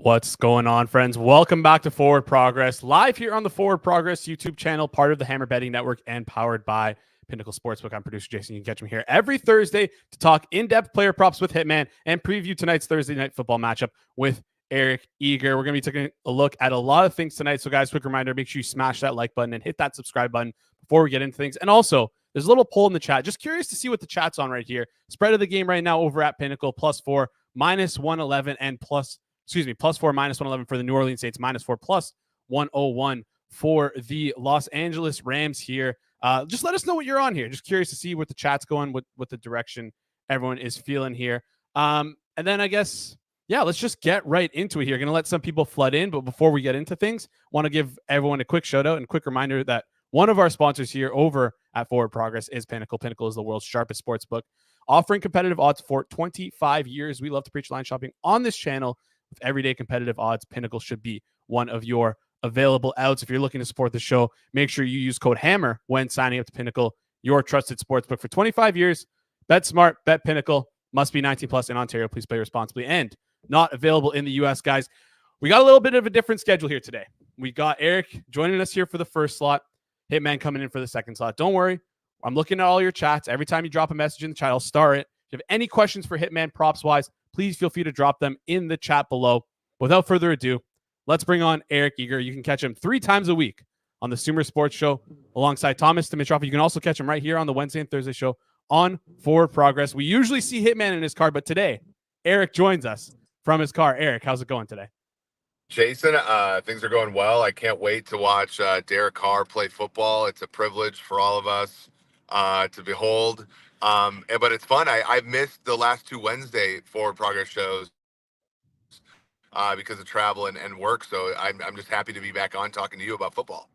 What's going on, friends? Welcome back to Forward Progress, live here on the Forward Progress YouTube channel, part of the Hammer Betting Network and powered by Pinnacle Sportsbook. I'm producer Jason. You can catch me here every Thursday to talk in-depth player props with Hitman and preview tonight's Thursday night football matchup with Eric Eager. We're going to be taking a look at a lot of things tonight. So, guys, quick reminder, make sure you smash that like button and hit that subscribe button before we get into things. And also, there's a little poll in the chat. Just curious to see what the chat's on right here. Spread of the game right now over at Pinnacle, +4, -111, and +4, -111 for the New Orleans Saints, -4, +101 for the Los Angeles Rams here. Just let us know what you're on here. Just curious to see what the chat's going, what the direction everyone is feeling here. And then I guess, yeah, let's just get right into it here. Going to let some people flood in, but before we get into things, want to give everyone a quick shout out and a quick reminder that one of our sponsors here over at Forward Progress is Pinnacle. Pinnacle is the world's sharpest sports book, offering competitive odds for 25 years. We love to preach line shopping on this channel. With everyday competitive odds, Pinnacle should be one of your available outs. If you're looking to support the show, make sure you use code HAMMER when signing up to Pinnacle, your trusted sportsbook for 25 years. Bet smart, bet Pinnacle. Must be 19 plus in Ontario. Please play responsibly. And not available in the U.S., guys. We got a little bit of a different schedule here today. We got Eric joining us here for the first slot, Hitman coming in for the second slot. Don't worry. I'm looking at all your chats. Every time you drop a message in the chat, I'll star it. If you have any questions for Hitman props-wise, please feel free to drop them in the chat below. Without further ado, let's bring on Eric Eager. You can catch him 3 times a week on the Sumer Sports Show alongside Thomas Dimitrov. You can also catch him right here on the Wednesday and Thursday show on Forward Progress. We usually see Hitman in his car, but today, Eric joins us from his car. Eric, how's it going today? Jason, things are going well. I can't wait to watch Derek Carr play football. It's a privilege for all of us to behold. But it's fun. I've missed the last 2 Wednesday Forward Progress shows because of travel and work. So I'm just happy to be back on talking to you about football.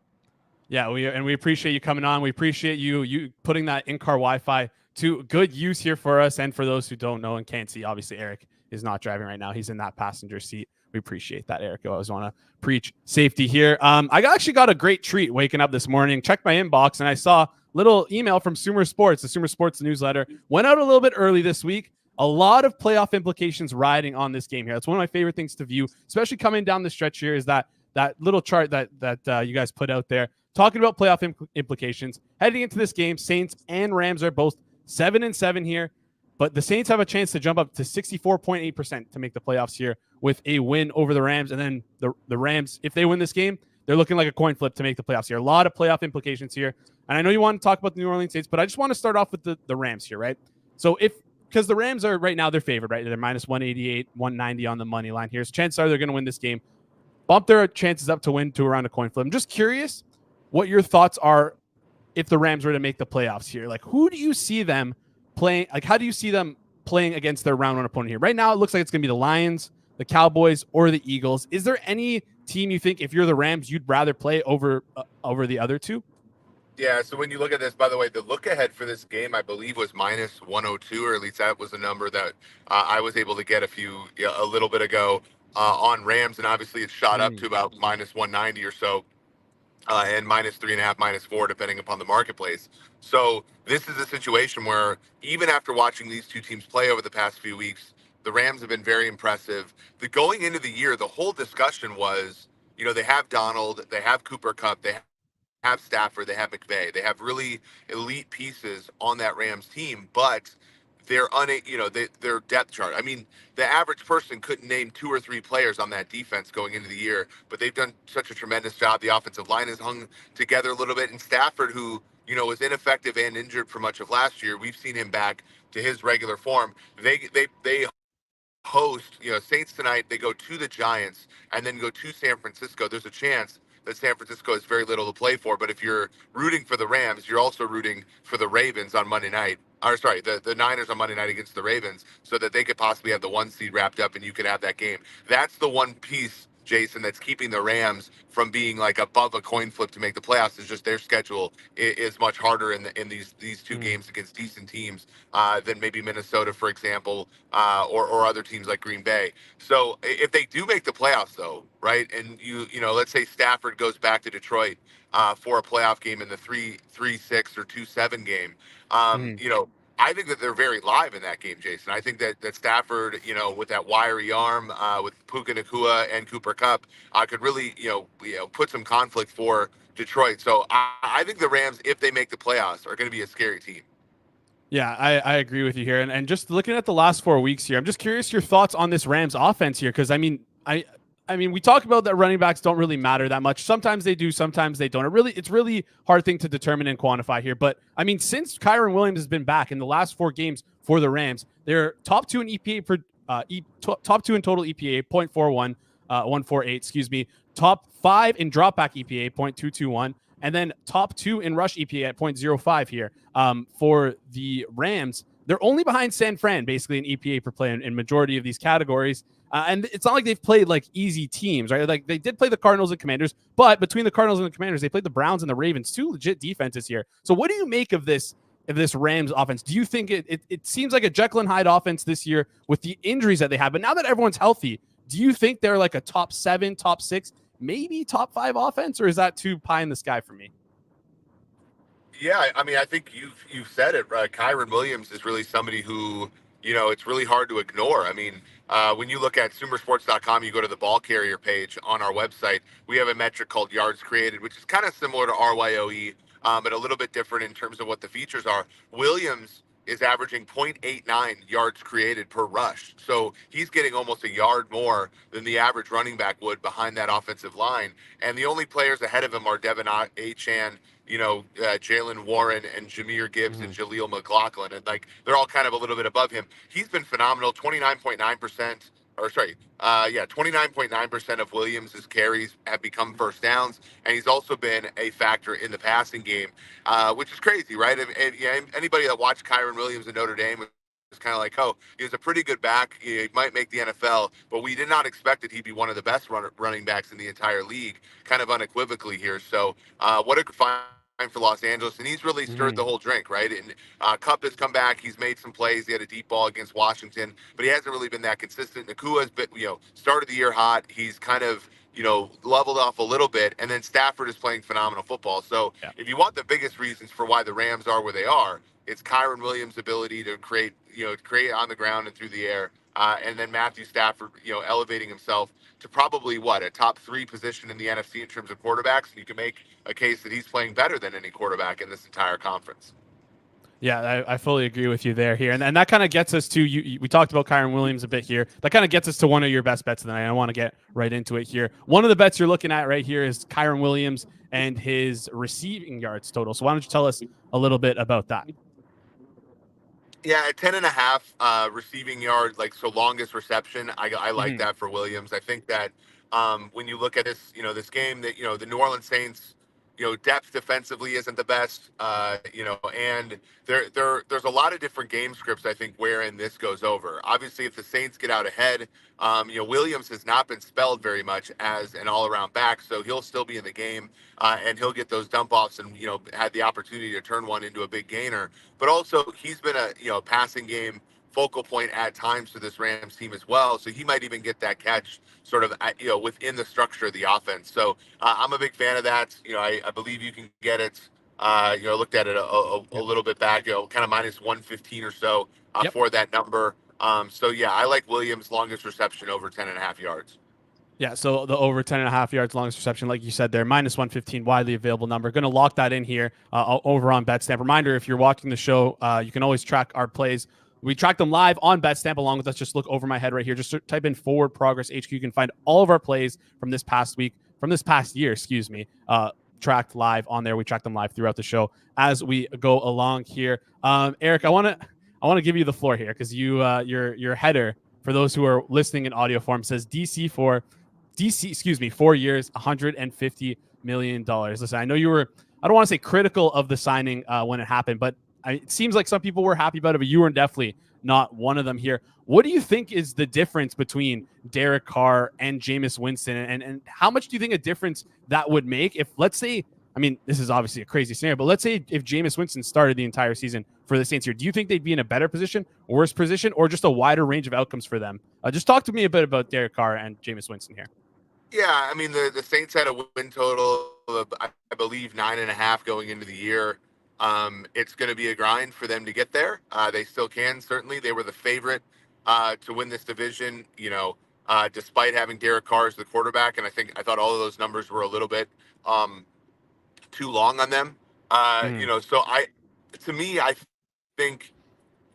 Yeah, we appreciate you coming on. We appreciate you putting that in-car Wi-Fi to good use here for us. And for those who don't know and can't see, obviously Eric is not driving right now. He's in that passenger seat. We appreciate that, Eric. I always want to preach safety here. I actually got a great treat waking up this morning, checked my inbox, and I saw a little email from Sumer Sports. The Sumer Sports newsletter went out a little bit early this week. A lot of playoff implications riding on this game here. That's one of my favorite things to view, especially coming down the stretch here, is that little chart that you guys put out there talking about playoff implications. Heading into this game, Saints and Rams are both 7-7 here, but the Saints have a chance to jump up to 64.8% to make the playoffs here with a win over the Rams. And then the Rams, if they win this game, they're looking like a coin flip to make the playoffs here. A lot of playoff implications here. And I know you want to talk about the New Orleans Saints, but I just want to start off with the Rams here, right? So because the Rams are right now, they're favored, right? They're -188, 190 on the money line here. So chances are they're going to win this game. Bump their chances up to win to around a coin flip. I'm just curious what your thoughts are if the Rams were to make the playoffs here. Like, who do you see them playing? Like, how do you see them playing against their round 1 opponent here? Right now, it looks like it's going to be the Lions, the Cowboys, or the Eagles. Is there any team you think, if you're the Rams, you'd rather play over the other two? Yeah, so when you look at this, by the way, the look ahead for this game, I believe, was -102, or at least that was a number that I was able to get a little bit ago on Rams, and obviously it's shot up to about -190 or so, and -3.5, -4, depending upon the marketplace. So this is a situation where even after watching these two teams play over the past few weeks, the Rams have been very impressive. Going into the year, the whole discussion was, they have Donald, they have Cooper Kupp, they have Stafford, they have McVay, they have really elite pieces on that Rams team, but their depth chart. I mean, the average person couldn't name 2 or 3 players on that defense going into the year, but they've done such a tremendous job. The offensive line has hung together a little bit, and Stafford, who was ineffective and injured for much of last year, we've seen him back to his regular form. They host Saints tonight. They go to the Giants and then go to San Francisco. There's a chance that San Francisco has very little to play for. But if you're rooting for the Rams, you're also rooting for the Ravens on Monday night. Or sorry, the Niners on Monday night against the Ravens, so that they could possibly have the 1 seed wrapped up and you could have that game. That's the one piece, Jason, that's keeping the Rams from being like above a coin flip to make the playoffs. Is just their schedule is much harder in these two games against decent teams than maybe Minnesota, for example, or other teams like Green Bay. So if they do make the playoffs, though, right, and you know, let's say Stafford goes back to Detroit for a playoff game in the 3-6 or 2-7 game, you know, I think that they're very live in that game, Jason. I think that Stafford, you know, with that wiry arm, with Puka Nacua and Cooper Kupp, could really, put some conflict for Detroit. So I think the Rams, if they make the playoffs, are going to be a scary team. Yeah, I agree with you here. And just looking at the last 4 weeks here, I'm just curious your thoughts on this Rams offense here. Because I mean, we talk about that running backs don't really matter that much. Sometimes they do, sometimes they don't. It's really hard thing to determine and quantify here. But I mean, since Kyren Williams has been back in the last 4 games for the Rams, they're top 2 in EPA for top 2 in total EPA, 0.41, 148, excuse me. Top 5 in dropback EPA, 0.221. And then top 2 in rush EPA at 0.05 here for the Rams. They're only behind San Fran, basically, in EPA per play in majority of these categories. And it's not like they've played like easy teams, right? Like they did play the Cardinals and Commanders, but between the Cardinals and the Commanders, they played the Browns and the Ravens, 2 legit defenses here. So what do you make of this Rams offense? Do you think it seems like a Jekyll and Hyde offense this year with the injuries that they have? But now that everyone's healthy, do you think they're like a top 7, top 6, maybe top 5 offense, or is that too pie in the sky for me? Yeah, I mean, I think you've said it. Kyren Williams is really somebody who, you know, it's really hard to ignore. I mean, when you look at Sumersports.com, you go to the ball carrier page on our website. We have a metric called yards created, which is kind of similar to RYOE, but a little bit different in terms of what the features are. Williams is averaging 0.89 yards created per rush. So he's getting almost a yard more than the average running back would behind that offensive line. And the only players ahead of him are Devin Achane, Jalen Warren and Jahmyr Gibbs and Jaleel McLaughlin. And like, they're all kind of a little bit above him. He's been phenomenal, 29.9%. 29.9% of Williams' carries have become first downs, and he's also been a factor in the passing game, which is crazy, right? And anybody that watched Kyren Williams in Notre Dame was kind of like, oh, he was a pretty good back. He might make the NFL, but we did not expect that he'd be one of the best running backs in the entire league, kind of unequivocally here. So what a find for Los Angeles, and he's really stirred the whole drink, right? And Kupp has come back. He's made some plays. He had a deep ball against Washington, but he hasn't really been that consistent. Nakua's been, started the year hot. He's kind of, leveled off a little bit, and then Stafford is playing phenomenal football. So if you want the biggest reasons for why the Rams are where they are, it's Kyren Williams' ability to create on the ground and through the air, and then Matthew Stafford, elevating himself to probably a top 3 position in the NFC in terms of quarterbacks. And you can make a case that he's playing better than any quarterback in this entire conference. Yeah, I fully agree with you there here. And that kind of gets us to you. We talked about Kyren Williams a bit here. That kind of gets us to one of your best bets of the night. I want to get right into it here. One of the bets you're looking at right here is Kyren Williams and his receiving yards total. So why don't you tell us a little bit about that? Yeah, at 10.5 receiving yard, longest reception. I like that for Williams. I think that when you look at this, this game that, the New Orleans Saints, depth defensively isn't the best, and there's a lot of different game scripts, I think, wherein this goes over. Obviously, if the Saints get out ahead, Williams has not been spelled very much as an all-around back, so he'll still be in the game, and he'll get those dump-offs and, had the opportunity to turn one into a big gainer. But also, he's been a passing game focal point at times for this Rams team as well. So he might even get that catch sort of, within the structure of the offense. So I'm a big fan of that. I believe you can get it. Looked at it a little bit back, kind of minus 115 or so for that number. I like Williams' longest reception over 10.5 yards. Yeah, so the over 10.5 yards longest reception, like you said there, minus 115, widely available number. Going to lock that in here over on BetStamp. Reminder, if you're watching the show, you can always track our plays. We track them live on BetStamp along with us. Just look over my head right here. Just type in Forward Progress HQ. You can find all of our plays from this past year, tracked live on there. We track them live throughout the show as we go along here. Eric, I want to give you the floor here because your header, for those who are listening in audio form, says DC 4 years, $150 million. Listen, I know you were, I don't want to say critical of the signing when it happened, but it seems like some people were happy about it, but you were definitely not one of them here. What do you think is the difference between Derek Carr and Jameis Winston? And how much do you think a difference that would make if, let's say, I mean, this is obviously a crazy scenario, but let's say if Jameis Winston started the entire season for the Saints here, do you think they'd be in a better position, worse position, or just a wider range of outcomes for them? Just talk to me a bit about Derek Carr and Jameis Winston here. Yeah, I mean the Saints had a win total of I believe 9.5 going into the year. It's going to be a grind for them to get there. They still can, certainly. They were the favorite to win this division. Despite having Derek Carr as the quarterback, and I thought all of those numbers were a little bit too long on them. To me, I think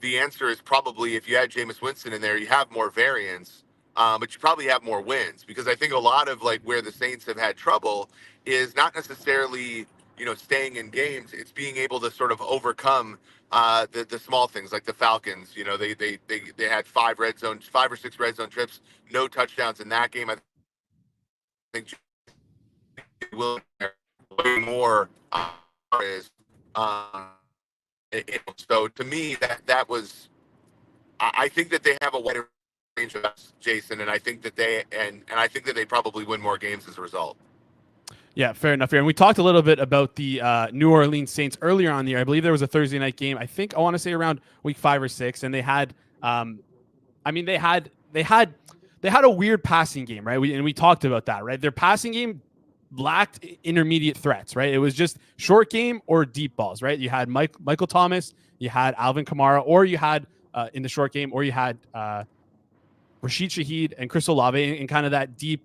the answer is probably if you had Jameis Winston in there, you have more variance, but you probably have more wins, because I think a lot of like where the Saints have had trouble is not necessarily staying in games. It's being able to sort of overcome the small things like the Falcons. They had 5 or 6 red zone trips, no touchdowns in that game. I think will way more is so to me that was I think that they have a wider range of us, Jason, and I think that they probably win more games as a result. Yeah, fair enough here. And we talked a little bit about the New Orleans Saints earlier on the year. I believe there was a Thursday night game. I want to say around week 5 or 6, and they had, they had a weird passing game, right? We talked about that, right? Their passing game lacked intermediate threats, right? It was just short game or deep balls, right? You had Michael Thomas, you had Alvin Kamara, or you had in the short game, or you had Rashid Shaheed and Chris Olave in kind of that deep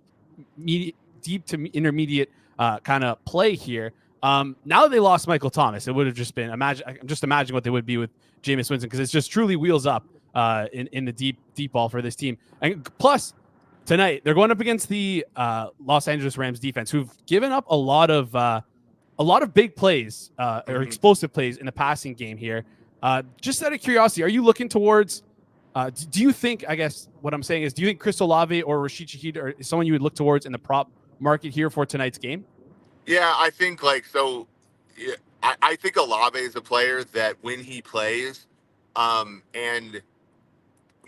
to intermediate kind of play here. Now that they lost Michael Thomas, it would have just been imagine what they would be with Jameis Winston, because it's just truly wheels up in the deep ball for this team. And plus, tonight they're going up against the Los Angeles Rams defense, who've given up a lot of big plays or explosive plays in the passing game here. Just out of curiosity, are you looking towards? Do you think? I guess what I'm saying is, do you think Chris Olave or Rashid Shaheed are someone you would look towards in the prop market here for tonight's game? Yeah, I think Yeah, I think Olave is a player that when he plays, and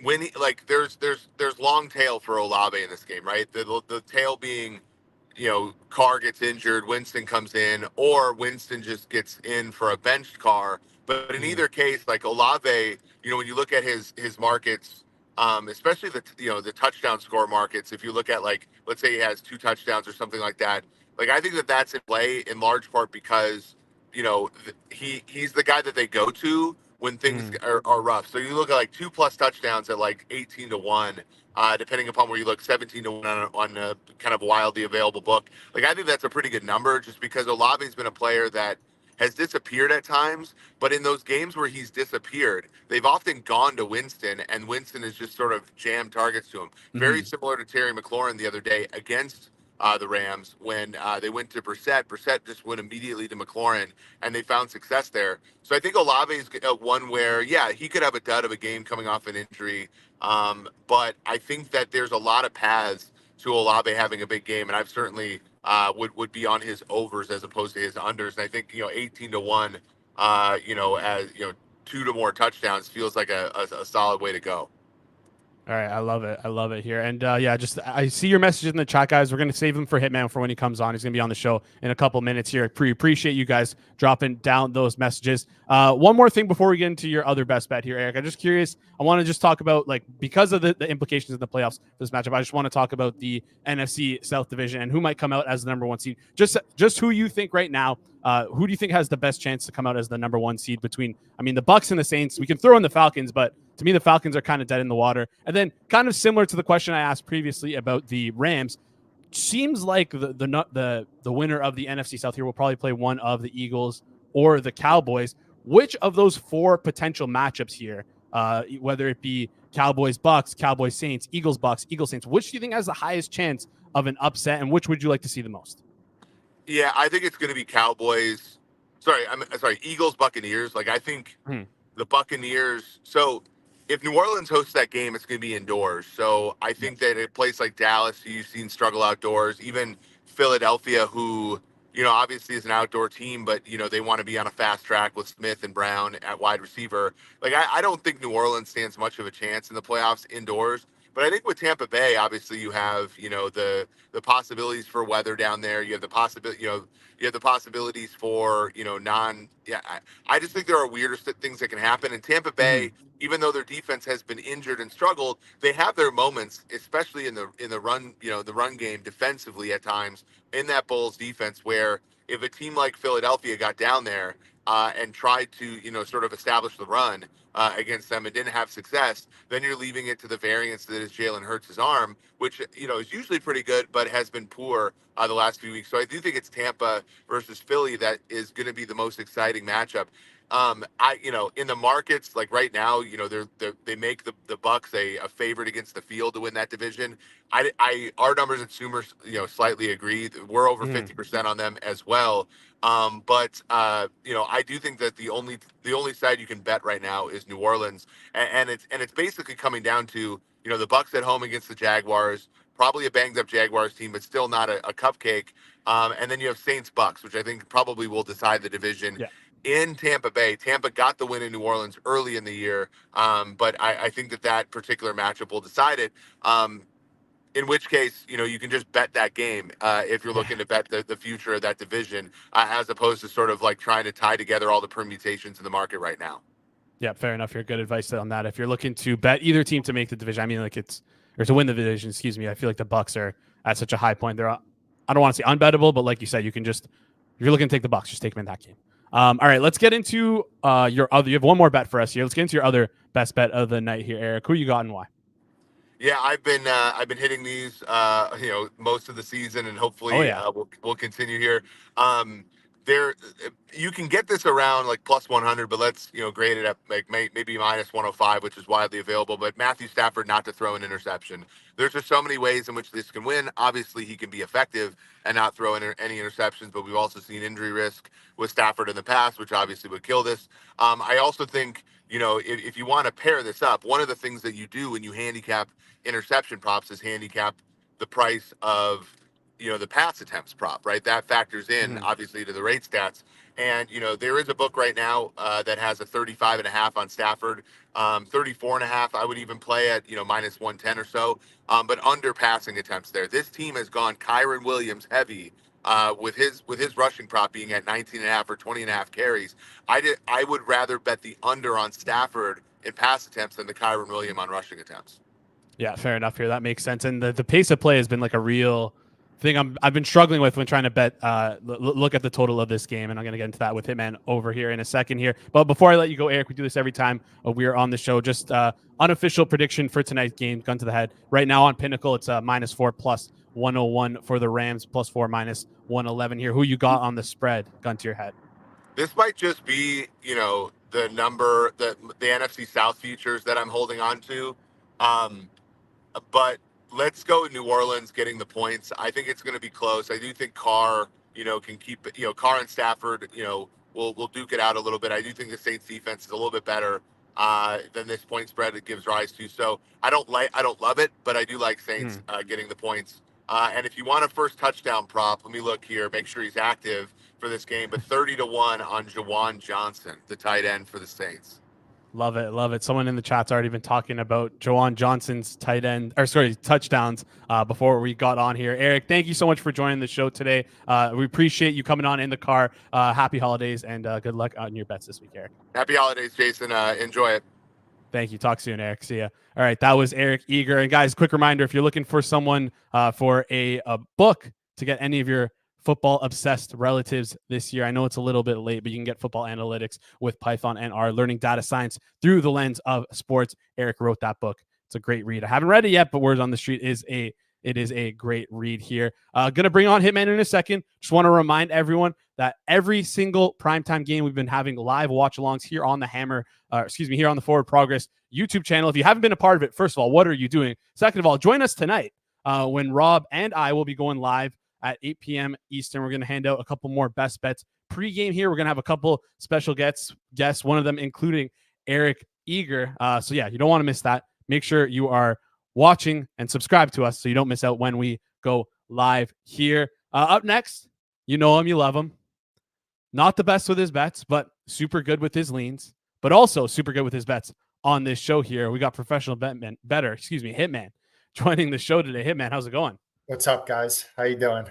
when he there's long tail for Olave in this game, right? The tail being, Carr gets injured, Winston comes in, or Winston just gets in for a benched Carr. But in either case, like Olave, when you look at his markets, especially the touchdown score markets, if you look at let's say he has 2 touchdowns or something like that, I think that that's in play in large part because he's the guy that they go to when things are rough. So you look at 2+ touchdowns at 18-1, depending upon where you look, 17-1 on a kind of wildly available book. I think that's a pretty good number, just because Olave's been a player that has disappeared at times, but in those games where he's disappeared, they've often gone to Winston, and Winston has just sort of jammed targets to him. Very similar to Terry McLaurin the other day against the Rams when they went to Brissett. Brissett just went immediately to McLaurin, and they found success there. So I think Olave is one where, yeah, he could have a dud of a game coming off an injury, but I think that there's a lot of paths to Olave having a big game, and I've certainly would be on his overs as opposed to his unders. And I think 18-1, as 2 to more touchdowns feels like a solid way to go. All right, I love it. I love it here. And I see your messages in the chat, guys. We're going to save him for Hitman for when he comes on. He's going to be on the show in a couple minutes here. Appreciate you guys dropping down those messages. One more thing before we get into your other best bet here, Eric. I'm just curious. I want to just talk about, because of the implications of the playoffs for this matchup, I just want to talk about the NFC South Division and who might come out as the number 1 seed. Just who you think right now. Who do you think has the best chance to come out as the number 1 seed between, the Bucs and the Saints? We can throw in the Falcons, but to me, the Falcons are kind of dead in the water. And then, kind of similar to the question I asked previously about the Rams, seems like the winner of the NFC South here will probably play one of the Eagles or the Cowboys. Which of those 4 potential matchups here, whether it be Cowboys Bucs, Cowboys Saints, Eagles Bucs, Eagles Saints, which do you think has the highest chance of an upset, and which would you like to see the most? Yeah, I think it's going to be Cowboys. Sorry, Eagles Buccaneers. I think the Buccaneers. So if New Orleans hosts that game, it's going to be indoors. So I think that a place like Dallas, who you've seen struggle outdoors, even Philadelphia, who obviously is an outdoor team, but they want to be on a fast track with Smith and Brown at wide receiver. Like I don't think New Orleans stands much of a chance in the playoffs indoors. But I think with Tampa Bay, obviously you have the possibilities for weather down there. You have the possibility you have the possibilities for non. Yeah, I just think there are weirder things that can happen. In Tampa Mhm. Bay, even though their defense has been injured and struggled, they have their moments, especially in the run the run game defensively at times in that Bulls defense, where if a team like Philadelphia got down there and tried to sort of establish the run against them and didn't have success, then you're leaving it to the variance that is Jalen Hurts' arm, which is usually pretty good, but has been poor the last few weeks. So I do think it's Tampa versus Philly that is going to be the most exciting matchup. In the markets like right now, they make the Bucks a favorite against the field to win that division. Our numbers at Sumer, slightly agree. We're over Mhm. 50% on them as well. But I do think that the only side you can bet right now is New Orleans, and it's basically coming down to the Bucks at home against the Jaguars, probably a banged up Jaguars team, but still not a cupcake. And then you have Saints Bucks, which I think probably will decide the division Yeah. in Tampa Bay. Tampa got the win in New Orleans early in the year, but I think that particular matchup will decide it. In which case, you can just bet that game if you're Yeah. looking to bet the future of that division, as opposed to sort of like trying to tie together all the permutations in the market right now. Yeah, fair enough. You're good advice on that. If you're looking to bet either team to make the division, I mean, like or to win the division, excuse me. I feel like the Bucks are at such a high point. I don't want to say unbettable, but like you said, if you're looking to take the Bucks, just take them in that game. All right, let's get into your other. You have one more bet for us here. Let's get into your other best bet of the night here, Eric. Who you got and why? Yeah, I've been hitting these most of the season, and Oh hopefully yeah. we'll continue here. Um, there you can get this around like plus 100, but let's grade it at like maybe minus 105, which is widely available. But Matthew Stafford not to throw an interception. There's just so many ways in which this can win. Obviously, he can be effective and not throw any interceptions, but we've also seen injury risk with Stafford in the past, which obviously would kill this. I also think if you want to pair this up, one of the things that you do when you handicap interception props is handicap the price of the pass attempts prop, right? That factors in Mhm. obviously to the rate stats. And there is a book right now that has a 35.5 on Stafford, 34.5. I would even play at minus 110 or so, but under passing attempts there. This team has gone Kyron Williams heavy with his rushing prop being at 19.5 or 20.5 carries. I would rather bet the under on Stafford in pass attempts than the Kyron Williams on rushing attempts. Yeah, fair enough here. That makes sense. And the pace of play has been like a real thing I've been struggling with when trying to bet. Look at the total of this game, and I'm going to get into that with Hitman over here in a second here. But before I let you go, Eric, we do this every time we are on the show. Just unofficial prediction for tonight's game. Gun to the head. Right now on Pinnacle, it's -4 plus 101 for the Rams, +4 minus 111 here. Who you got on the spread? Gun to your head. This might just be, the number that the NFC South futures that I'm holding on to. Um, but let's go New Orleans getting the points. I think it's going to be close. I do think Carr, can keep it. Carr and Stafford, will duke it out a little bit. I do think the Saints defense is a little bit better than this point spread it gives rise to. So I don't love it, but I do like Saints getting the points. And if you want a first touchdown prop, let me look here. Make sure he's active for this game. But 30-1 on Jawan Johnson, the tight end for the Saints. Love it, love it. Someone in the chat's already been talking about Jawan Johnson's touchdowns before we got on here. Eric, thank you so much for joining the show today. We appreciate you coming on in the car. Happy holidays and good luck on your bets this week, Eric. Happy holidays, Jason. Enjoy it. Thank you. Talk soon, Eric. See ya. All right, that was Eric Eager. And guys, quick reminder: if you're looking for someone for a book to get any of your football obsessed relatives this year, I know it's a little bit late, but you can get football analytics with Python and R, learning data science through the lens of sports. Eric wrote that book. It's a great read. I haven't read it yet, but word on the street is it is a great read here. Gonna bring on Hitman in a second. Just want to remind everyone that every single primetime game we've been having live watch alongs here on the here on the Forward Progress YouTube channel. If you haven't been a part of it, first of all, what are you doing? Second of all, join us tonight when Rob and I will be going live at 8 p.m. Eastern. We're going to hand out a couple more best bets pre-game here. We're going to have a couple special guests, one of them including Eric Eager. So yeah, you don't want to miss that. Make sure you are watching and subscribe to us so you don't miss out when we go live here. Up next, You know him, you love him. Not the best with his bets, but super good with his leans, but also super good with his bets on this show here. We got professional Hitman, joining the show today. Hitman, how's it going? What's up, guys? How you doing?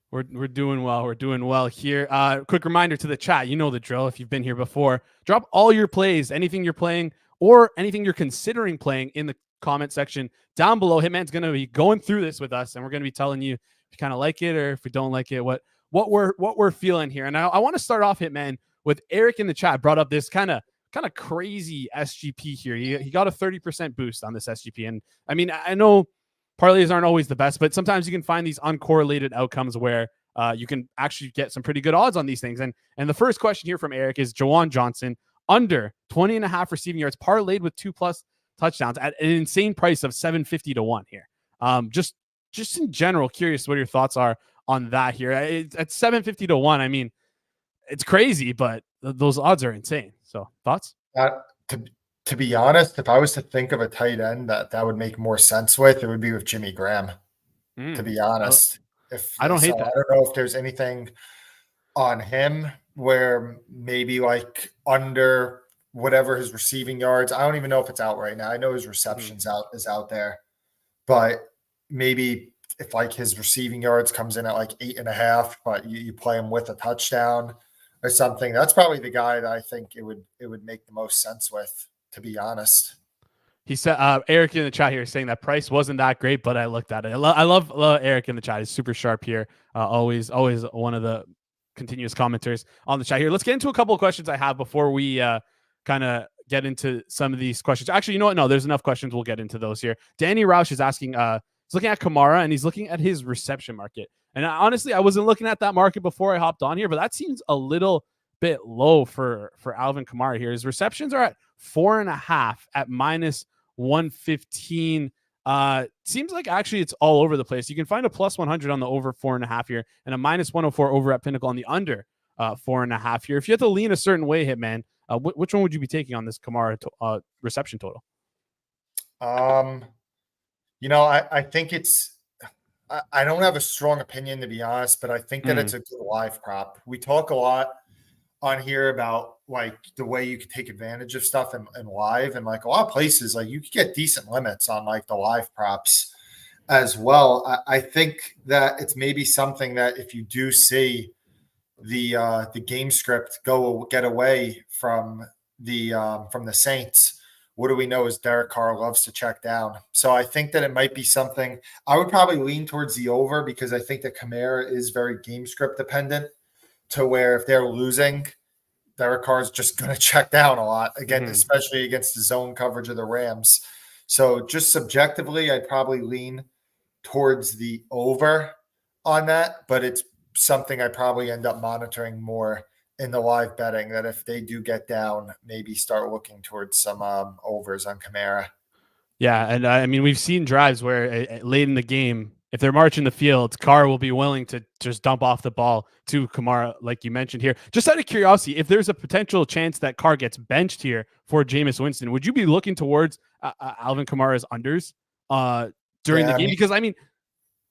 We're doing well. We're doing well here. Quick reminder to the chat. You know the drill. If you've been here before, drop all your plays, anything you're playing or anything you're considering playing in the comment section down below. Hitman's going to be going through this with us, and we're going to be telling you if you kind of like it or if we don't like it, what we're feeling here. And I want to start off, Hitman, with Eric in the chat brought up this kind of crazy SGP here. He got a 30% boost on this SGP, and I mean, I know parlays aren't always the best, but sometimes you can find these uncorrelated outcomes where you can actually get some pretty good odds on these things. And the first question here from Eric is Jawan Johnson under 20.5 receiving yards parlayed with 2+ touchdowns at an insane price of 750 to 1 here. Just in general, curious what your thoughts are on that here. At 750 to 1, I mean, it's crazy, but those odds are insane. So thoughts? To be honest, if I was to think of a tight end that would make more sense with, it would be with Jimmy Graham. To be honest, I don't hate that. I don't know if there's anything on him where maybe like under whatever his receiving yards. I don't even know if it's out right now. I know his receptions is out there, but maybe if like his receiving yards comes in at like 8.5, but you play him with a touchdown or something, that's probably the guy that I think it would make the most sense with. To be honest, he said Eric in the chat here is saying that price wasn't that great, but I looked at it. I love Eric in the chat. He's super sharp here. Always one of the continuous commenters on the chat here. Let's get into a couple of questions I have before we kind of get into some of these questions. Actually, you know what? No, there's enough questions. We'll get into those here. Danny Roush is asking, he's looking at Kamara and he's looking at his reception market. And honestly, I wasn't looking at that market before I hopped on here, but that seems a little bit low for Alvin Kamara here. His receptions are at 4.5 at -115. Seems like actually it's all over the place. You can find a +100 on the over 4.5 here and a -104 over at Pinnacle on the under 4.5 here. If you have to lean a certain way, Hitman, which one would you be taking on this Kamara reception total? You know, I think it's, I don't have a strong opinion, to be honest, but I think that it's a good live prop. We talk a lot on here about like the way you can take advantage of stuff in live, and like a lot of places, like you can get decent limits on like the live props as well. I think that it's maybe something that if you do see the game script get away from the Saints, what do we know is Derek Carr loves to check down. So I think that it might be something I would probably lean towards the over, because I think that Kamara is very game script dependent, to where if they're losing, Derek Carr is just going to check down a lot again, especially against the zone coverage of the Rams. So just subjectively, I'd probably lean towards the over on that, but it's something I probably end up monitoring more in the live betting, that if they do get down, maybe start looking towards some overs on Kamara. Yeah, and I mean, we've seen drives where late in the game, if they're marching the field, Carr will be willing to just dump off the ball to Kamara, like you mentioned here. Just out of curiosity, if there's a potential chance that Carr gets benched here for Jameis Winston, would you be looking towards Alvin Kamara's unders during the game? Because, I mean,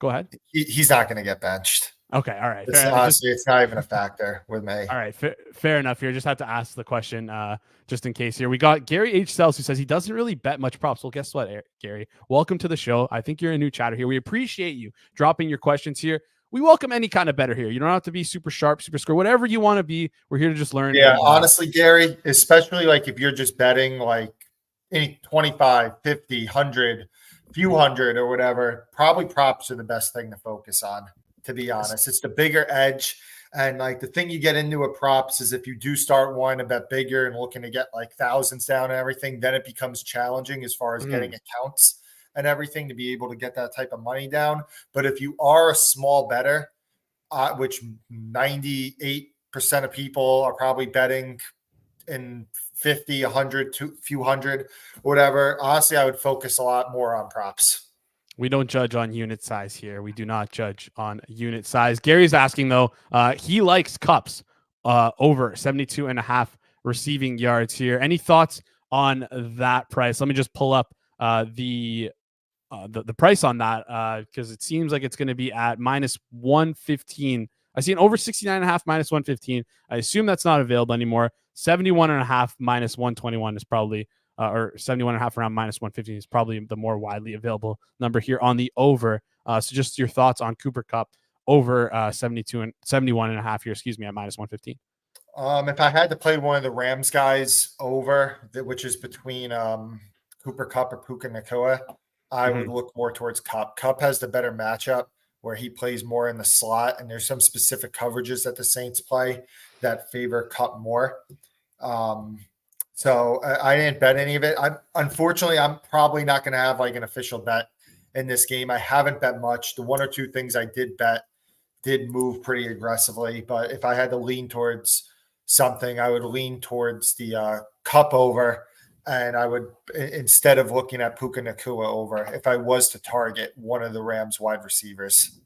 go ahead. He's not going to get benched. Okay, all right. Honestly, it's not even a factor with me. All right, fair enough here. Just have to ask the question just in case here. We got Gary H. Sells, who says he doesn't really bet much props. Well, guess what, Gary? Welcome to the show. I think you're a new chatter here. We appreciate you dropping your questions here. We welcome any kind of better here. You don't have to be super sharp, super square, whatever you want to be. We're here to just learn. Yeah, honestly, Gary, especially like if you're just betting like any 25, 50, 100, few hundred or whatever, probably props are the best thing to focus on. To be honest, it's the bigger edge. And like the thing you get into a props is if you do start wanting to bet bigger and looking to get like thousands down and everything, then it becomes challenging as far as getting accounts and everything to be able to get that type of money down. But if you are a small bettor, which 98% of people are probably betting in 50, 100, few hundred, whatever, honestly, I would focus a lot more on props. We don't judge on unit size here. We do not judge on unit size. Gary's asking, though, he likes Cups over 72.5 receiving yards here. Any thoughts on that price? Let me just pull up the price on that because it seems like it's going to be at -115 I see an over 69.5 minus 115. I assume that's not available anymore. 71.5 minus 121 is probably, or 71.5 around minus 115 is probably the more widely available number here on the over. So just your thoughts on Cooper Kupp over 72 and 71.5 here, excuse me, at minus 115. If I had to play one of the Rams guys over, which is between Cooper Kupp or Puka Nacua, I would look more towards Kupp. Kupp has the better matchup where he plays more in the slot, and there's some specific coverages that the Saints play that favor Kupp more. So I didn't bet any of it. Unfortunately, I'm probably not going to have like an official bet in this game. I haven't bet much. The one or two things I did bet did move pretty aggressively, but if I had to lean towards something, I would lean towards the Kupp over, and I would, instead of looking at Puka Nacua over, if I was to target one of the Rams wide receivers.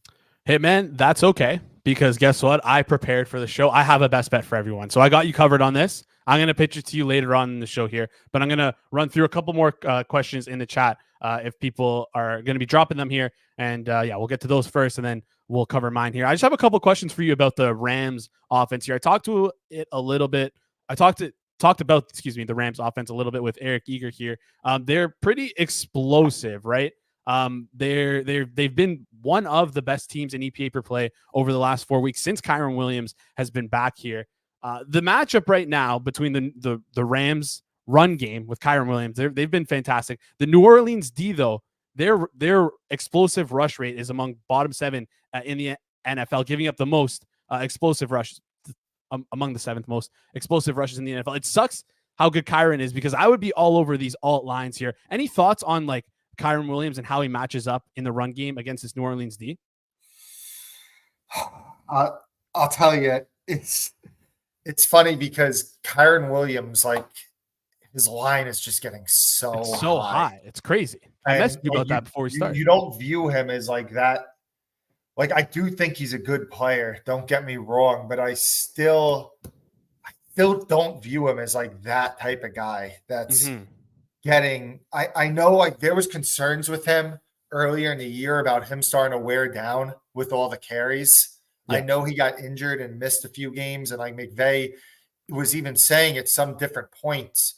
Hitman, that's okay, because guess what? I prepared for the show. I have a best bet for everyone. So I got you covered on this. I'm going to pitch it to you later on in the show here, but I'm going to run through a couple more questions in the chat if people are going to be dropping them here. And yeah, we'll get to those first, and then we'll cover mine here. I just have a couple questions for you about the Rams offense here. I talked to it a little bit. I talked about, the Rams offense a little bit with Eric Eager here. They're pretty explosive, right? They've been one of the best teams in EPA per play over the last 4 weeks since Kyren Williams has been back here. The matchup right now between the Rams run game with Kyren Williams, they've been fantastic. The New Orleans D, though, their explosive rush rate is among bottom 7 in the NFL, giving up the most explosive rushes, among the 7th most explosive rushes in the NFL. It sucks how good Kyren is, because I would be all over these alt lines here. Any thoughts on like Kyren Williams and how he matches up in the run game against this New Orleans D? I'll tell you, it's funny because Kyren Williams, like, his line is just getting so high. It's crazy. I messaged you about that before we started. You don't view him as like that. Like, I do think he's a good player. Don't get me wrong, but I still don't view him as like that type of guy that's getting. I know, like, there was concerns with him earlier in the year about him starting to wear down with all the carries. Yeah. I know he got injured and missed a few games, and like McVay was even saying at some different points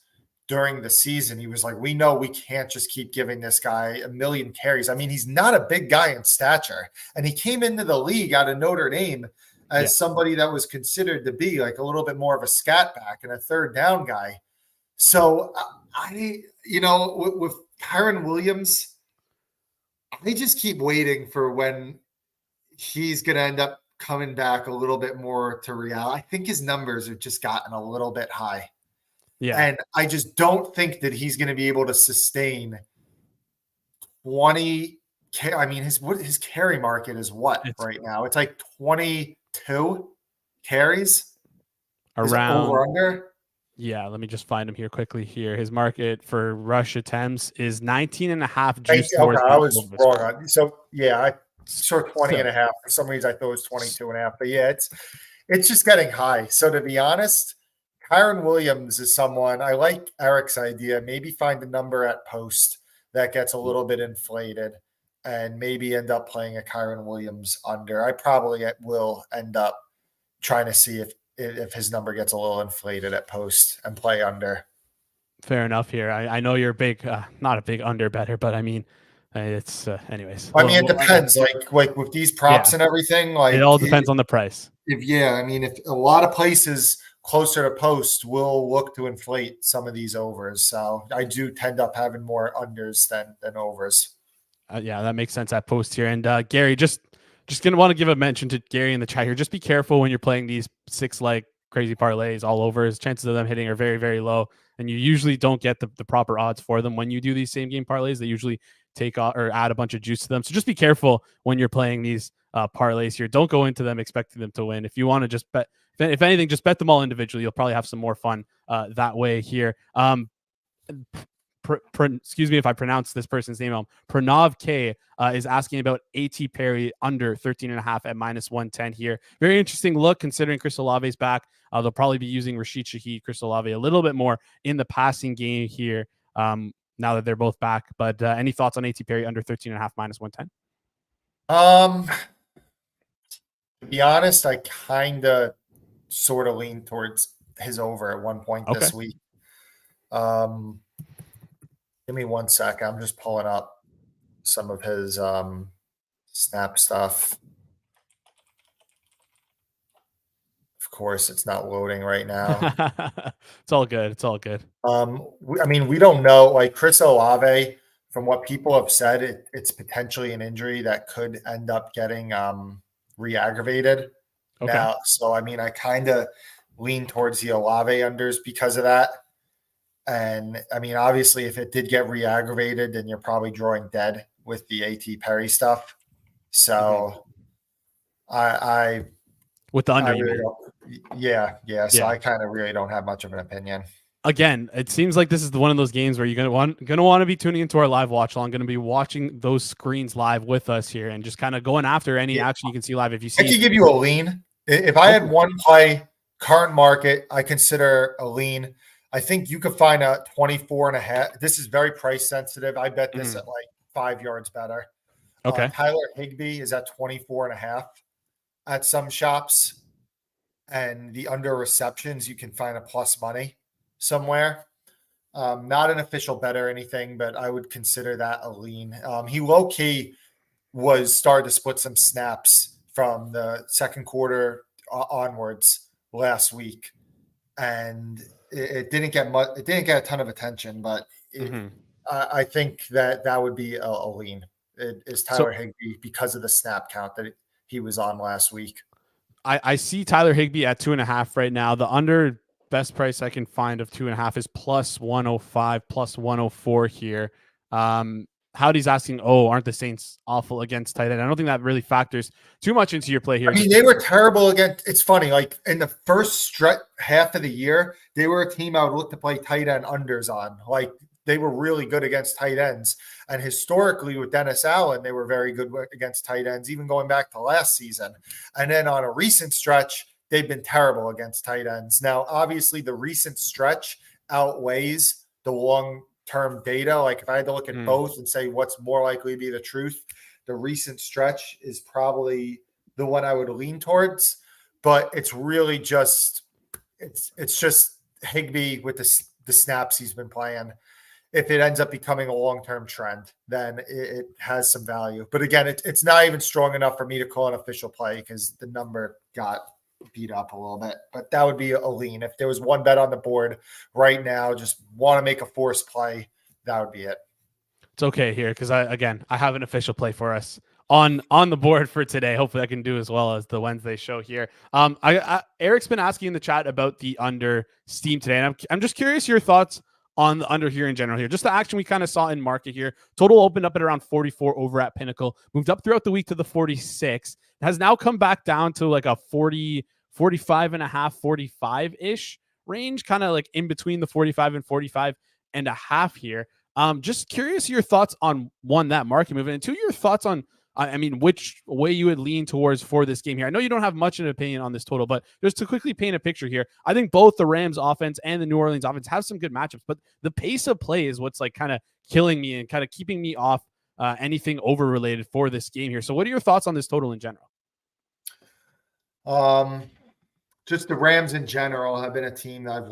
during the season, he was like, we know we can't just keep giving this guy a million carries. I mean, he's not a big guy in stature, and he came into the league out of Notre Dame as somebody that was considered to be like a little bit more of a scat back and a third down guy. So with Kyren Williams, I just keep waiting for when he's going to end up coming back a little bit more to reality. I think his numbers have just gotten a little bit high. Yeah. And I just don't think that he's going to be able to sustain 20. I mean, his carry market is what right now? It's like 22 carries around over under. Yeah, let me just find him here quickly here. His market for rush attempts is 19.5 juice. Okay, I was wrong. So yeah, I saw 20.5. For some reason I thought it was 22.5. But yeah, it's just getting high. So to be honest, Kyren Williams is someone, I like Eric's idea. Maybe find a number at post that gets a little bit inflated and maybe end up playing a Kyren Williams under. I probably will end up trying to see if his number gets a little inflated at post and play under. Fair enough here. I know you're big, not a big under better, but I mean, it's anyways. I mean, it depends. Like with these props and everything, like it all depends on the price. If a lot of places closer to post will look to inflate some of these overs. So I do tend up having more unders than overs. Yeah, that makes sense at post here. And Gary, just gonna want to give a mention to Gary in the chat here. Just be careful when you're playing these 6-leg crazy parlays all overs. Chances of them hitting are very, very low, and you usually don't get the proper odds for them when you do these same game parlays. They usually take or add a bunch of juice to them. So just be careful when you're playing these parlays here. Don't go into them expecting them to win. If you want to just bet, if anything, just bet them all individually. You'll probably have some more fun that way here. Excuse me if I pronounce this person's name wrong. Pranav K is asking about A.T. Perry under 13.5 at minus 110 here. Very interesting look considering Chris Olave's back. They'll probably be using Rashid Shaheed, Chris Olave a little bit more in the passing game here now that they're both back. But any thoughts on A.T. Perry under 13.5 minus 110? To be honest, I kind of sort of lean towards his over at one point Okay. this week. Give me 1 sec. I'm just pulling up some of his snap stuff. Of course, it's not loading right now. It's all good. It's all good. I mean, we don't know. Like Chris Olave, from what people have said, it's potentially an injury that could end up getting re-aggravated. Okay. Now, so I mean, I kind of lean towards the Olave unders because of that. And I mean, obviously, if it did get re-aggravated, then you're probably drawing dead with the AT Perry stuff. So I with the under, I really don't, yeah. So Yeah. I kind of really don't have much of an opinion. Again, it seems like this is one of those games where you're gonna want to be tuning into our live watch along, going to be watching those screens live with us here, and just kind of going after any action you can see live. If you see, I could give you a lean. If I had one play, current market, I consider a lean. I think you could find a 24.5. This is very price sensitive. I bet this at like 5 yards better. Okay. Tyler Higbee is at 24.5 at some shops. And the under receptions, you can find a plus money somewhere. Not an official bet or anything, but I would consider that a lean. He low key was started to split some snaps from the second quarter onwards last week, and it didn't get much. It didn't get a ton of attention, but I think that would be a lean. It is Tyler Higbee because of the snap count that he was on last week. I see Tyler Higbee at 2.5 right now. The under best price I can find of 2.5 is plus 105, plus 104 here. Howdy's asking, aren't the Saints awful against tight end? I don't think that really factors too much into your play here. I mean, they were terrible against. It's funny, like in the first half of the year, they were a team I would look to play tight end unders on. Like they were really good against tight ends. And historically with Dennis Allen, they were very good against tight ends, even going back to last season. And then on a recent stretch, they've been terrible against tight ends. Now, obviously, the recent stretch outweighs the long-term data. Like if I had to look at both and say what's more likely to be the truth, the recent stretch is probably the one I would lean towards. But it's really just it's just Higbee with the snaps he's been playing. If it ends up becoming a long-term trend, then it has some value. But again, it's not even strong enough for me to call an official play because the number got beat up a little bit. But that would be a lean. If there was one bet on the board right now, just want to make a forced play, that would be it. It's okay here because I have an official play for us on the board for today. Hopefully I can do as well as the Wednesday show here. Eric's been asking in the chat about the under Steam today, and I'm just curious your thoughts on the under here in general here. Just the action we kind of saw in market here. Total opened up at around 44 over at Pinnacle, moved up throughout the week to the 46, has now come back down to like a 40, 45 and a half, 45-ish range, kind of like in between the 45 and 45 and a half here. Just curious your thoughts on one, that market movement, and two, your thoughts on which way you would lean towards for this game here. I know you don't have much of an opinion on this total, but just to quickly paint a picture here, I think both the Rams offense and the New Orleans offense have some good matchups, but the pace of play is what's like kind of killing me and kind of keeping me off anything over related for this game here. So what are your thoughts on this total in general? Just the Rams in general have been a team that I've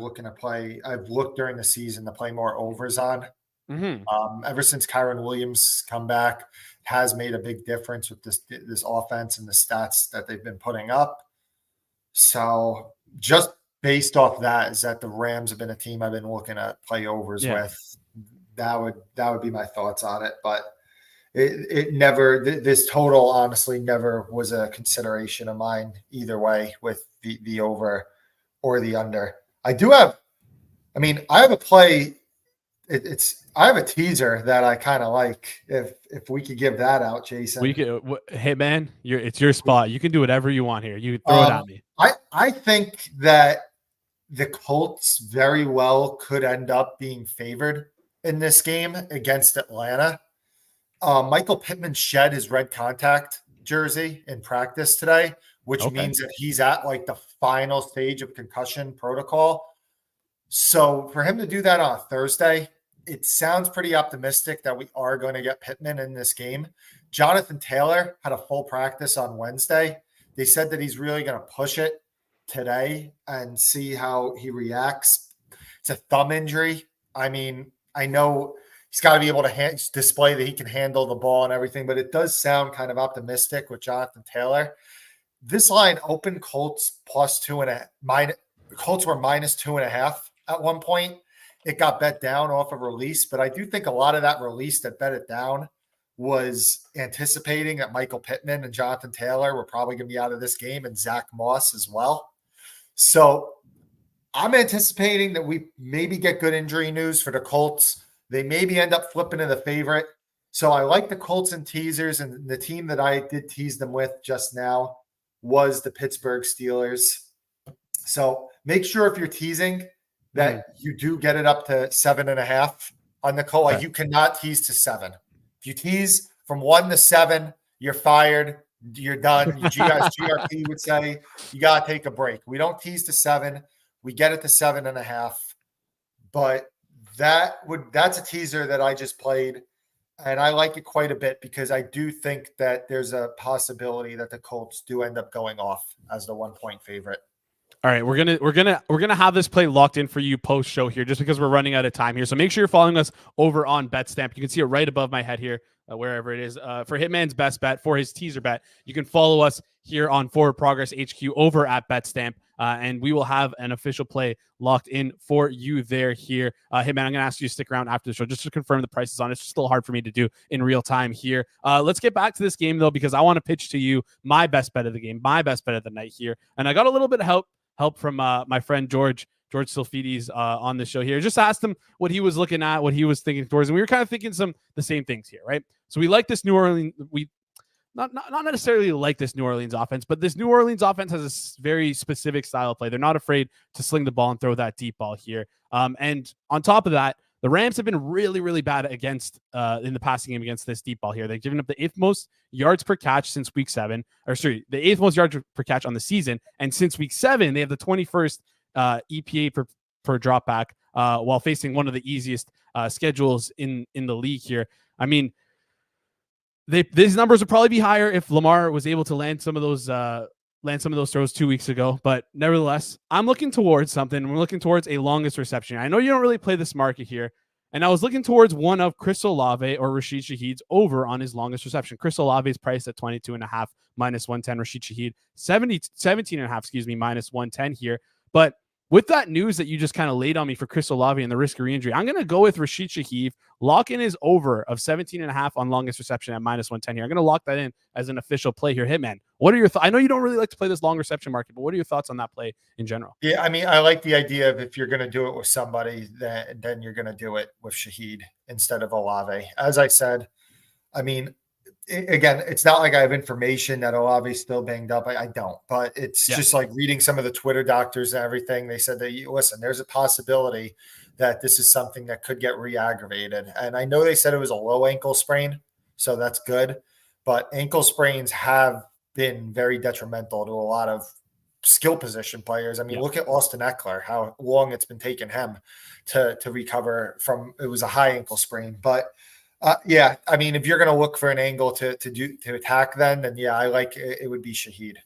looked during the season to play more overs on. Ever since Kyron Williams come back, has made a big difference with this offense and the stats that they've been putting up. So just based off that, is that the Rams have been a team I've been looking at play overs with. That would be my thoughts on it. But it never, this total honestly never was a consideration of mine either way with the over or the under. I have a play. I have a teaser that I kind of like. If we could give that out, Jason. Hey man, it's your spot. You can do whatever you want here. You throw it at me. I think that the Colts very well could end up being favored in this game against Atlanta. Michael Pittman shed his red contact jersey in practice today, which means that he's at like the final stage of concussion protocol. So for him to do that on Thursday, it sounds pretty optimistic that we are going to get Pittman in this game. Jonathan Taylor had a full practice on Wednesday. They said that he's really going to push it today and see how he reacts. It's a thumb injury. I mean, I know he's got to be able to display that he can handle the ball and everything, but it does sound kind of optimistic with Jonathan Taylor. This line opened Colts +2.5. Colts were -2.5 at one point. It got bet down off of release, but I do think a lot of that release that bet it down was anticipating that Michael Pittman and Jonathan Taylor were probably going to be out of this game, and Zach Moss as well. So I'm anticipating that we maybe get good injury news for the Colts. They maybe end up flipping to the favorite. So I like the Colts and teasers, and the team that I did tease them with just now was the Pittsburgh Steelers. So make sure if you're teasing that you do get it up to 7.5 on the Colts. Like, you cannot tease to 7. If you tease from 1 to 7, you're fired. You're done. GRP would say you got to take a break. We don't tease to 7. We get it to 7.5. But that's a teaser that I just played, and I like it quite a bit because I do think that there's a possibility that the Colts do end up going off as the 1-point favorite. All right, we're gonna have this play locked in for you post show here, just because we're running out of time here. So make sure you're following us over on BetStamp. You can see it right above my head here, wherever it is. For Hitman's best bet, for his teaser bet, you can follow us here on Forward Progress HQ over at BetStamp, and we will have an official play locked in for you there here. Hitman, I'm gonna ask you to stick around after the show just to confirm the prices on it. It's still hard for me to do in real time here. Let's get back to this game though, because I want to pitch to you my best bet of the game, my best bet of the night here, and I got a little bit of help from my friend George Silfides on the show here. Just asked him what he was looking at, what he was thinking towards, and we were kind of thinking the same things here, right? So we like this New Orleans. We not necessarily like this New Orleans offense, but this New Orleans offense has a very specific style of play. They're not afraid to sling the ball and throw that deep ball here. And on top of that, the Rams have been really, really bad against in the passing game against this deep ball here. They've given up the 8th most yards per catch since week 7, the 8th most yards per catch on the season. And since week 7, they have the 21st EPA per drop back while facing one of the easiest schedules in the league here. I mean, these numbers would probably be higher if Lamar was able to land some of those throws 2 weeks ago. But nevertheless, I'm looking towards something. We're looking towards a longest reception. I know you don't really play this market here, and I was looking towards one of Chris Olave or Rashid Shaheed's over on his longest reception. Chris Olave is priced at 22.5 -110. Rashid Shaheed 17.5, -110 here. But with that news that you just kind of laid on me for Chris Olave and the risk of re-injury, I'm going to go with Rashid Shaheed, lock in his over of 17.5 on longest reception at -110 here. I'm going to lock that in as an official play here. Hitman, what are your thoughts? I know you don't really like to play this long reception market, but what are your thoughts on that play in general? Yeah, I mean, I like the idea of if you're going to do it with somebody, then you're going to do it with Shaheed instead of Olave. As I said, I mean, again, it's not like I have information that Olave's still banged up. I don't, but it's just like reading some of the Twitter doctors and everything. They said that, listen, there's a possibility that this is something that could get re-aggravated. And I know they said it was a low ankle sprain, so that's good. But ankle sprains have been very detrimental to a lot of skill position players. I mean, look at Austin Eckler, how long it's been taking him to recover from, it was a high ankle sprain. But I mean, if you're going to look for an angle to attack, then I like it. It would be Shaheed.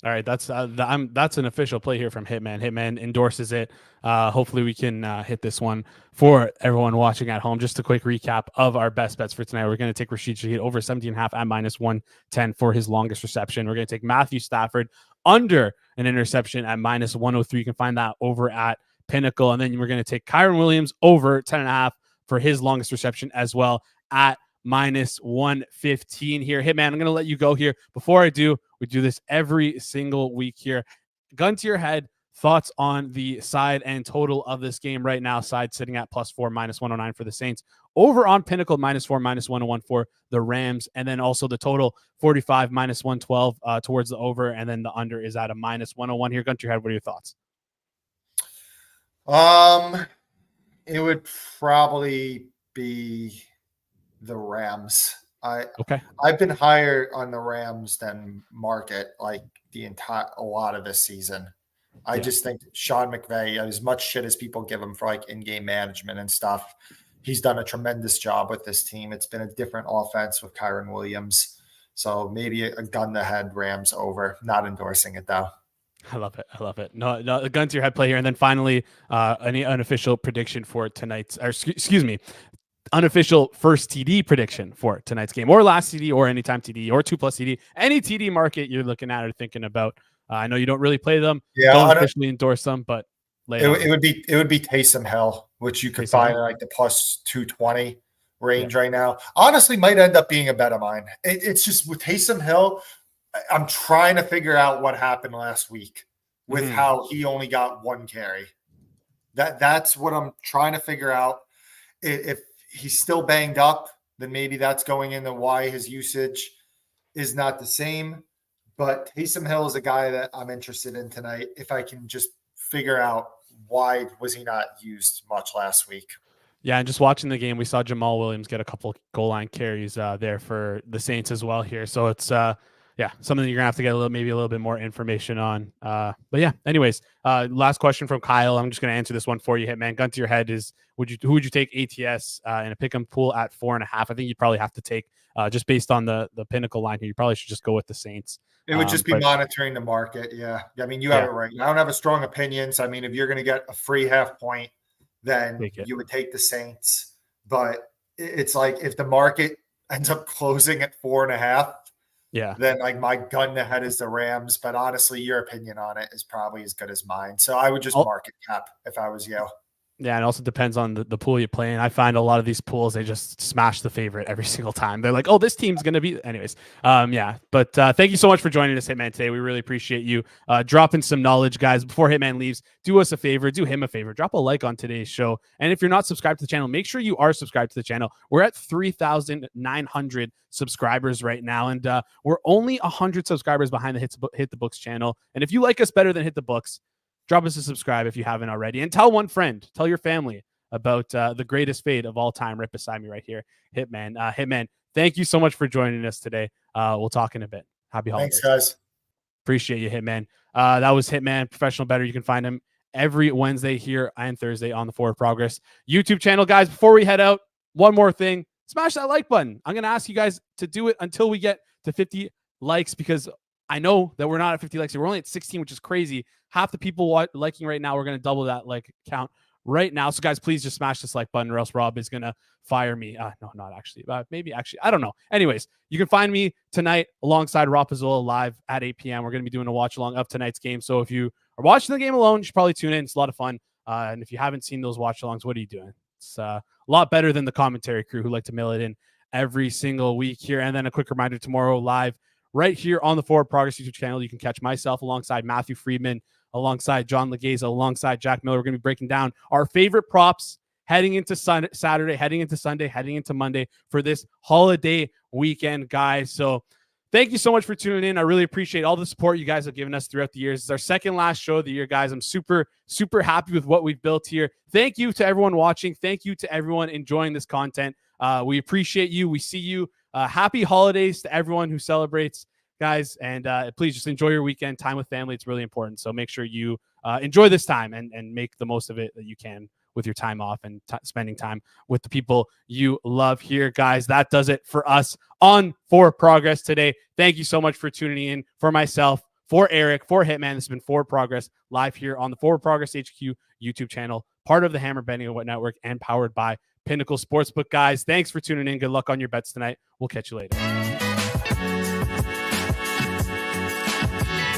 All right, that's an official play here from Hitman. Hitman endorses it. Hopefully, we can hit this one for everyone watching at home. Just a quick recap of our best bets for tonight. We're going to take Rashid Shaheed over 17.5 at -110 for his longest reception. We're going to take Matthew Stafford under an interception at -103. You can find that over at Pinnacle, and then we're going to take Kyren Williams over 10.5 for his longest reception as well at -115 here. Hitman, I'm going to let you go here. Before I do, we do this every single week here. Gun to your head, thoughts on the side and total of this game right now. Side sitting at +4, -109 for the Saints. Over on Pinnacle, -4, -101 for the Rams. And then also the total 45, -112 towards the over. And then the under is at a -101 here. Gun to your head, what are your thoughts? It would probably be the Rams. I've been higher on the Rams than market like a lot of this season. I just think Sean McVay, as much shit as people give him for like in-game management and stuff, he's done a tremendous job with this team. It's been a different offense with Kyren Williams. So maybe a gun to head Rams over. Not endorsing it though. I love it. I love it. No, a gun to your head play here. And then finally, any unofficial prediction for tonight's, or excuse me, unofficial first TD prediction for tonight's game, or last TD, or anytime TD, or 2+ TD, any TD market you're looking at or thinking about. I know you don't really play them. Yeah, don't officially endorse them, but it would be Taysom Hill, which you could find in like the plus 220 range right now. Honestly, might end up being a bet of mine. It's just with Taysom Hill, I'm trying to figure out what happened last week with how he only got 1 carry. That's what I'm trying to figure out. If he's still banged up, then maybe that's going into why his usage is not the same. But Taysom Hill is a guy that I'm interested in tonight. If I can just figure out why was he not used much last week. Yeah, and just watching the game, we saw Jamal Williams get a couple goal line carries there for the Saints as well here. So it's something you're gonna have to get maybe a little bit more information on. But yeah, anyways, last question from Kyle. I'm just gonna answer this one for you, Hitman. Gun to your head is who would you take ATS in a pick 'em pool at 4.5? I think you'd probably have to take just based on the Pinnacle line here. You probably should just go with the Saints. It would just be monitoring the market. Yeah, I mean you have it right. I don't have a strong opinion. So I mean, if you're gonna get a free half point, then you would take the Saints. But it's like if the market ends up closing at 4.5. Yeah. Then like my gun to head is the Rams, but honestly, your opinion on it is probably as good as mine. So I would just market cap if I was you. Yeah, it also depends on the pool you play in. I find a lot of these pools, they just smash the favorite every single time. They're like, oh, this team's going to be... Anyways, But thank you so much for joining us, Hitman, today. We really appreciate you dropping some knowledge, guys. Before Hitman leaves, do us a favor, do him a favor. Drop a like on today's show. And if you're not subscribed to the channel, make sure you are subscribed to the channel. We're at 3,900 subscribers right now, and we're only 100 subscribers behind the Hit the Books channel. And if you like us better than Hit the Books, drop us a subscribe if you haven't already, and tell one friend, tell your family about the greatest fade of all time right beside me right here, Hitman. Hitman, thank you so much for joining us today. We'll talk in a bit. Happy holidays. Thanks, guys. Appreciate you, Hitman. That was Hitman, professional bettor. You can find him every Wednesday here and Thursday on the Forward Progress YouTube channel. Guys, before we head out, one more thing. Smash that like button. I'm going to ask you guys to do it until we get to 50 likes, because I know that we're not at 50 likes. We're only at 16, which is crazy. Half the people liking right now, we're going to double that like count right now. So guys, please just smash this like button, or else Rob is going to fire me. No, not actually. Maybe actually. I don't know. Anyways, you can find me tonight alongside Rob Pizzola live at 8 p.m. We're going to be doing a watch along of tonight's game. So if you are watching the game alone, you should probably tune in. It's a lot of fun. And if you haven't seen those watch alongs, what are you doing? It's a lot better than the commentary crew who like to mail it in every single week here. And then a quick reminder, tomorrow live right here on the Forward Progress YouTube channel, you can catch myself alongside Matthew Friedman, alongside John Legeza, alongside Jack Miller. We're going to be breaking down our favorite props heading into Saturday, heading into Sunday, heading into Monday for this holiday weekend, guys. So thank you so much for tuning in. I really appreciate all the support you guys have given us throughout the years. It's our second last show of the year, guys. I'm super, super happy with what we've built here. Thank you to everyone watching. Thank you to everyone enjoying this content. We appreciate you. We see you. Happy holidays to everyone who celebrates, guys. And please just enjoy your weekend. Time with family. It's really important. So make sure you enjoy this time and make the most of it that you can with your time off and spending time with the people you love here, guys. That does it for us on Forward Progress today. Thank you so much for tuning in. For myself, for Eric, for Hitman, this has been Forward Progress live here on the Forward Progress HQ YouTube channel, part of the Hammer Betting Network and powered by Pinnacle Sportsbook. Guys, thanks for tuning in. Good luck on your bets tonight. We'll catch you later.